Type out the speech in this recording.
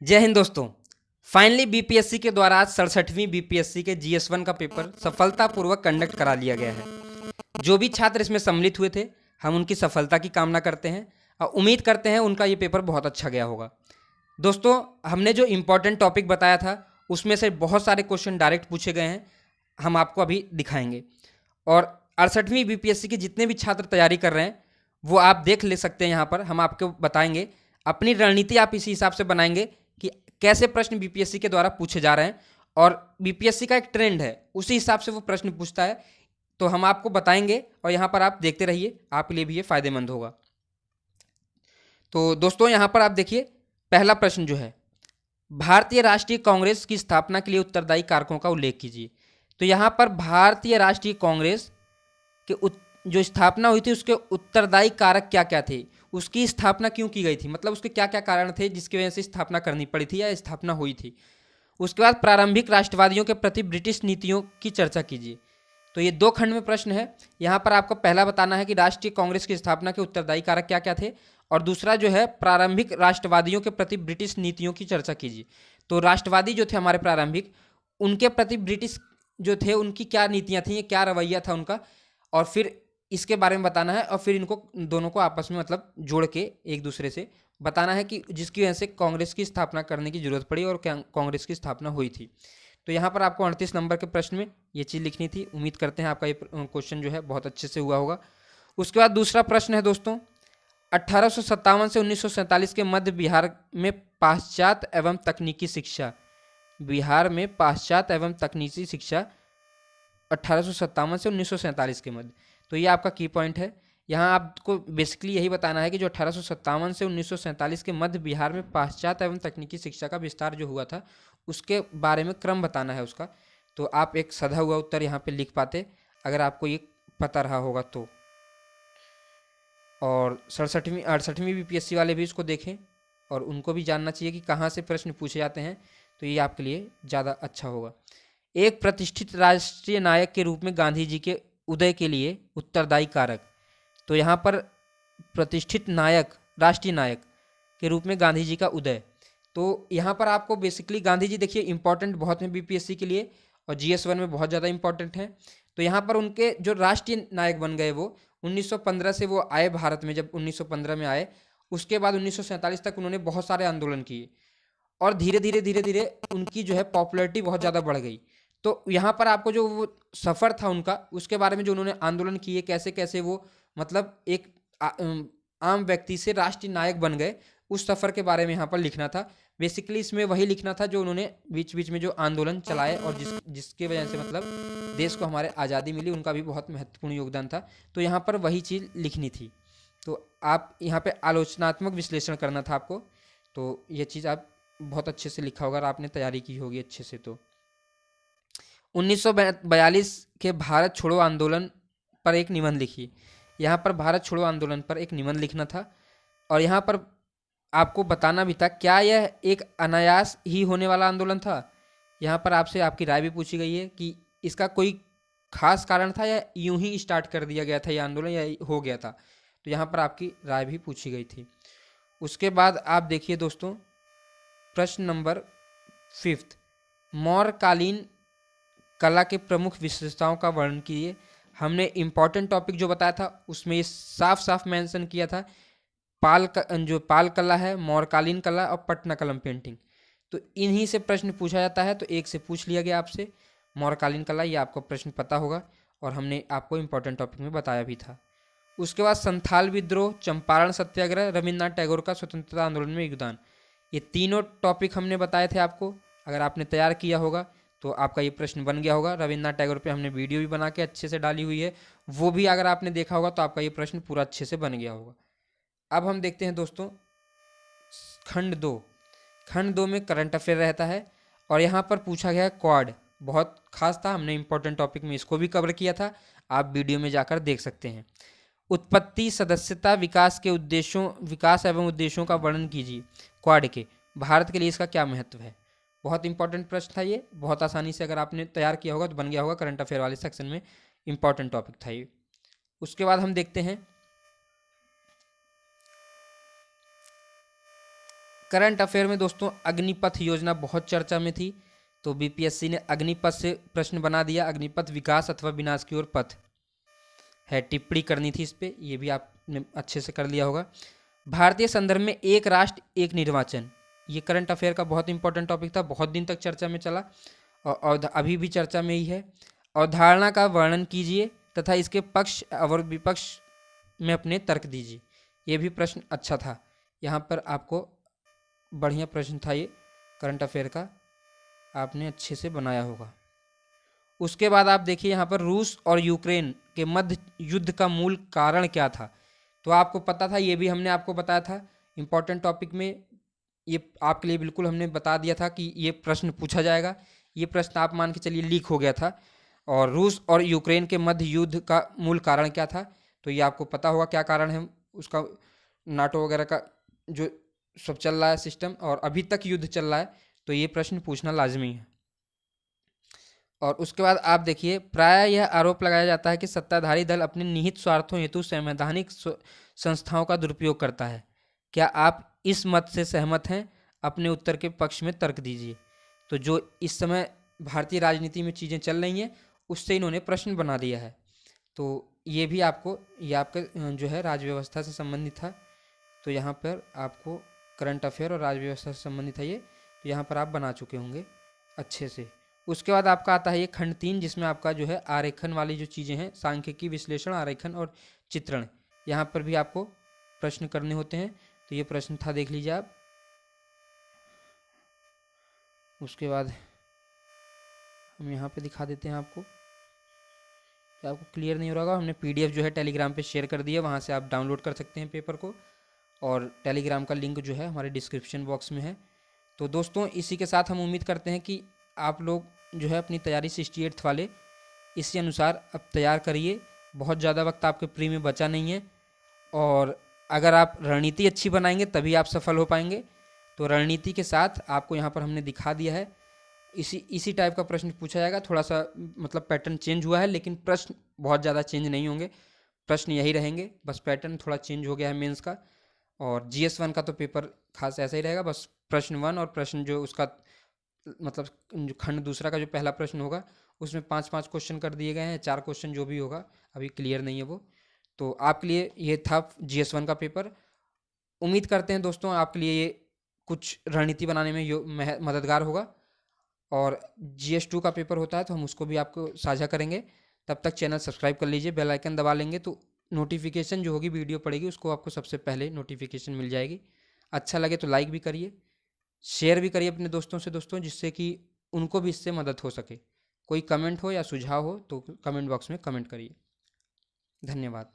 जय हिंद दोस्तों। Finally BPSC के द्वारा आज 67वीं बीपीएससी के जीएस1 का पेपर सफलतापूर्वक कंडक्ट करा लिया गया है। जो भी छात्र इसमें सम्मिलित हुए थे, हम उनकी सफलता की कामना करते हैं और उम्मीद करते हैं उनका ये पेपर बहुत अच्छा गया होगा। दोस्तों, हमने जो इम्पोर्टेंट टॉपिक बताया था उसमें से बहुत सारे क्वेश्चन डायरेक्ट पूछे गए हैं, हम आपको अभी दिखाएंगे। और 68वीं बीपीएससी के जितने भी छात्र तैयारी कर रहे हैं वो आप देख ले सकते हैं। यहाँ पर हम आपको बताएंगे, अपनी रणनीति आप इसी हिसाब से बनाएंगे कि कैसे प्रश्न बीपीएससी के द्वारा पूछे जा रहे हैं, और बीपीएससी का एक ट्रेंड है, उसी हिसाब से वो प्रश्न पूछता है। तो हम आपको बताएंगे और यहाँ पर आप देखते रहिए, आपके लिए भी ये फायदेमंद होगा। तो दोस्तों, यहाँ पर आप देखिए, पहला प्रश्न जो है, भारतीय राष्ट्रीय कांग्रेस की स्थापना के लिए उत्तरदायी कारकों का उल्लेख कीजिए। तो यहाँ पर भारतीय राष्ट्रीय कांग्रेस के जो स्थापना हुई थी उसके उत्तरदायी कारक क्या क्या थे, उसकी स्थापना क्यों की गई थी, मतलब उसके क्या क्या कारण थे जिसकी वजह से स्थापना करनी पड़ी थी या स्थापना हुई थी। उसके बाद प्रारंभिक राष्ट्रवादियों के प्रति ब्रिटिश नीतियों की चर्चा कीजिए। तो ये दो खंड में प्रश्न है। यहाँ पर आपको पहला बताना है कि राष्ट्रीय कांग्रेस की स्थापना के उत्तरदायी कारक क्या क्या थे, और दूसरा जो है प्रारंभिक राष्ट्रवादियों के प्रति ब्रिटिश नीतियों की चर्चा कीजिए। तो राष्ट्रवादी जो थे हमारे प्रारंभिक, उनके प्रति ब्रिटिश जो थे उनकी क्या नीतियाँ थी, क्या रवैया था उनका, और फिर इसके बारे में बताना है। और फिर इनको दोनों को आपस में मतलब जोड़ के एक दूसरे से बताना है कि जिसकी वजह से कांग्रेस की स्थापना करने की जरूरत पड़ी और कांग्रेस की स्थापना हुई थी। तो यहाँ पर आपको 38 नंबर के प्रश्न में ये चीज़ लिखनी थी। उम्मीद करते हैं आपका ये क्वेश्चन जो है बहुत अच्छे से हुआ होगा। उसके बाद दूसरा प्रश्न है दोस्तों, 1857 से 1947 के मध्य बिहार में पाश्चात्य एवं तकनीकी शिक्षा, बिहार में पाश्चात्य एवं तकनीकी शिक्षा 1857 से 1947 के मध्य। तो ये आपका की पॉइंट है। यहाँ आपको बेसिकली यही बताना है कि जो 1857 से 1947 के मध्य बिहार में पाश्चात्य एवं तकनीकी शिक्षा का विस्तार जो हुआ था उसके बारे में क्रम बताना है उसका। तो आप एक सधा हुआ उत्तर यहाँ पे लिख पाते अगर आपको ये पता रहा होगा तो। और 68वीं बीपीएससी वाले भी इसको देखें और उनको भी जानना चाहिए कि कहाँ से प्रश्न पूछे जाते हैं, तो ये आपके लिए ज़्यादा अच्छा होगा। एक प्रतिष्ठित राष्ट्रीय नायक के रूप में गांधी जी के उदय के लिए उत्तरदायी कारक। तो यहाँ पर प्रतिष्ठित नायक, राष्ट्रीय नायक के रूप में गांधी जी का उदय। तो यहाँ पर आपको बेसिकली गांधी जी देखिए इंपॉर्टेंट बहुत हैं बीपीएससी के लिए और जीएस1 में बहुत ज़्यादा इंपॉर्टेंट हैं। तो यहाँ पर उनके जो राष्ट्रीय नायक बन गए वो 1915 से वो आए भारत में। जब 1915 में आए उसके बाद 1947 तक उन्होंने बहुत सारे आंदोलन किए और धीरे धीरे उनकी जो है पॉपुलैरिटी बहुत ज़्यादा बढ़ गई। तो यहाँ पर आपको जो वो सफ़र था उनका, उसके बारे में जो उन्होंने आंदोलन किए, कैसे कैसे वो मतलब एक आम व्यक्ति से राष्ट्रीय नायक बन गए, उस सफ़र के बारे में यहाँ पर लिखना था। बेसिकली इसमें वही लिखना था जो उन्होंने बीच बीच में जो आंदोलन चलाए और जिसके वजह से मतलब देश को हमारे आज़ादी मिली, उनका भी बहुत महत्वपूर्ण योगदान था। तो यहाँ पर वही चीज़ लिखनी थी। तो आप यहाँ पे आलोचनात्मक विश्लेषण करना था आपको। तो ये चीज़ आप बहुत अच्छे से लिखा होगा और आपने तैयारी की होगी अच्छे से। तो 1942 के भारत छोड़ो आंदोलन पर एक निबंध लिखिए। यहाँ पर भारत छोड़ो आंदोलन पर एक निबंध लिखना था और यहाँ पर आपको बताना भी था क्या यह एक अनायास ही होने वाला आंदोलन था। यहाँ पर आपसे आपकी राय भी पूछी गई है कि इसका कोई खास कारण था या यूं ही स्टार्ट कर दिया गया था ये आंदोलन या हो गया था। तो यहाँ पर आपकी राय भी पूछी गई थी। उसके बाद आप देखिए दोस्तों, प्रश्न नंबर 5, मौर्यकालीन कला के प्रमुख विशेषताओं का वर्णन कीजिए। हमने इम्पॉर्टेंट टॉपिक जो बताया था उसमें ये साफ साफ मेंशन किया था, जो पाल कला है, मौर्यकालीन कला और पटना कलम पेंटिंग। तो इन्हीं से प्रश्न पूछा जाता है। तो एक से पूछ लिया गया आपसे मौर्यकालीन कला, ये आपको प्रश्न पता होगा और हमने आपको इम्पोर्टेंट टॉपिक में बताया भी था। उसके बाद संथाल विद्रोह, चंपारण सत्याग्रह, रविन्द्रनाथ टैगोर का स्वतंत्रता आंदोलन में योगदान, ये तीनों टॉपिक हमने बताए थे आपको। अगर आपने तैयार किया होगा तो आपका ये प्रश्न बन गया होगा। रविन्द्रनाथ टैगोर पे हमने वीडियो भी बना के अच्छे से डाली हुई है, वो भी अगर आपने देखा होगा तो आपका ये प्रश्न पूरा अच्छे से बन गया होगा। अब हम देखते हैं दोस्तों खंड 2। खंड 2 में करंट अफेयर रहता है और यहाँ पर पूछा गया है क्वाड, बहुत खास था, हमने इंपॉर्टेंट टॉपिक में इसको भी कवर किया था, आप वीडियो में जाकर देख सकते हैं। उत्पत्ति, सदस्यता, विकास एवं उद्देश्यों का वर्णन कीजिए क्वाड के। भारत के लिए इसका क्या महत्व है। बहुत इंपॉर्टेंट प्रश्न था ये, बहुत आसानी से अगर आपने तैयार किया होगा तो बन गया होगा। करंट अफेयर वाले सेक्शन में इंपॉर्टेंट टॉपिक था ये। उसके बाद हम देखते हैं करंट अफेयर में दोस्तों अग्निपथ योजना बहुत चर्चा में थी, तो बीपीएससी ने अग्निपथ से प्रश्न बना दिया। अग्निपथ विकास अथवा विनाश की ओर पथ है, टिप्पणी करनी थी इस पर, ये भी आपने अच्छे से कर लिया होगा। भारतीय संदर्भ में एक राष्ट्र एक निर्वाचन, ये करंट अफेयर का बहुत इंपॉर्टेंट टॉपिक था, बहुत दिन तक चर्चा में चला और अभी भी चर्चा में ही है। अवधारणा का वर्णन कीजिए तथा इसके पक्ष और विपक्ष में अपने तर्क दीजिए, ये भी प्रश्न अच्छा था। यहाँ पर आपको बढ़िया प्रश्न था ये करंट अफेयर का, आपने अच्छे से बनाया होगा। उसके बाद आप देखिए यहाँ पर रूस और यूक्रेन के मध्य युद्ध का मूल कारण क्या था, तो आपको पता था, ये भी हमने आपको बताया था इंपॉर्टेंट टॉपिक में, ये आपके लिए बिल्कुल हमने बता दिया था कि ये प्रश्न पूछा जाएगा। ये प्रश्न आप मान के चलिए लीक हो गया था। और रूस और यूक्रेन के मध्य युद्ध का मूल कारण क्या था, तो ये आपको पता होगा क्या कारण है उसका, नाटो वगैरह का जो सब चल रहा है सिस्टम और अभी तक युद्ध चल रहा है, तो ये प्रश्न पूछना लाजमी है। और उसके बाद आप देखिए, प्राय यह आरोप लगाया जाता है कि सत्ताधारी दल अपने निहित स्वार्थों हेतु संवैधानिक संस्थाओं का दुरुपयोग करता है। क्या आप इस मत से सहमत हैं? अपने उत्तर के पक्ष में तर्क दीजिए। तो जो इस समय भारतीय राजनीति में चीज़ें चल रही हैं उससे इन्होंने प्रश्न बना दिया है। तो ये भी आपको, ये आपका जो है राज्य व्यवस्था से संबंधित था, तो यहाँ पर आपको करंट अफेयर और राज्य व्यवस्था से संबंधित है ये, तो यहाँ पर आप बना चुके होंगे अच्छे से। उसके बाद आपका आता है ये खंड 3, जिसमें आपका जो है आरेखन वाली जो चीज़ें हैं, सांख्यिकी विश्लेषण, आरेखन और चित्रण, यहाँ पर भी आपको प्रश्न करने होते हैं। तो ये प्रश्न था, देख लीजिए आप। उसके बाद हम यहाँ पे दिखा देते हैं आपको, आपको क्लियर नहीं हो रहा होगा, हमने पीडीएफ जो है टेलीग्राम पे शेयर कर दिया, वहाँ से आप डाउनलोड कर सकते हैं पेपर को, और टेलीग्राम का लिंक जो है हमारे डिस्क्रिप्शन बॉक्स में है। तो दोस्तों इसी के साथ हम उम्मीद करते हैं कि आप लोग जो है अपनी तैयारी 68th वाले इसी अनुसार अब तैयार करिए। बहुत ज़्यादा वक्त आपके प्री में बचा नहीं है, और अगर आप रणनीति अच्छी बनाएंगे तभी आप सफल हो पाएंगे। तो रणनीति के साथ आपको यहाँ पर हमने दिखा दिया है, इसी टाइप का प्रश्न पूछा जाएगा। थोड़ा सा मतलब पैटर्न चेंज हुआ है, लेकिन प्रश्न बहुत ज़्यादा चेंज नहीं होंगे, प्रश्न यही रहेंगे, बस पैटर्न थोड़ा चेंज हो गया है मेंस का। और GS1 का तो पेपर खास ऐसा ही रहेगा, बस प्रश्न 1 और प्रश्न जो उसका मतलब खंड दूसरा का जो पहला प्रश्न होगा उसमें 5-5 क्वेश्चन कर दिए गए हैं, 4 क्वेश्चन जो भी होगा अभी क्लियर नहीं है वो। तो आपके लिए ये था GS1 का पेपर। उम्मीद करते हैं दोस्तों आपके लिए ये कुछ रणनीति बनाने में मददगार होगा। और GS2 का पेपर होता है तो हम उसको भी आपको साझा करेंगे। तब तक चैनल सब्सक्राइब कर लीजिए, बेल आइकन दबा लेंगे तो नोटिफिकेशन जो होगी, वीडियो पड़ेगी उसको आपको सबसे पहले नोटिफिकेशन मिल जाएगी। अच्छा लगे तो लाइक भी करिए, शेयर भी करिए अपने दोस्तों से जिससे कि उनको भी इससे मदद हो सके। कोई कमेंट हो या सुझाव हो तो कमेंट बॉक्स में कमेंट करिए। धन्यवाद।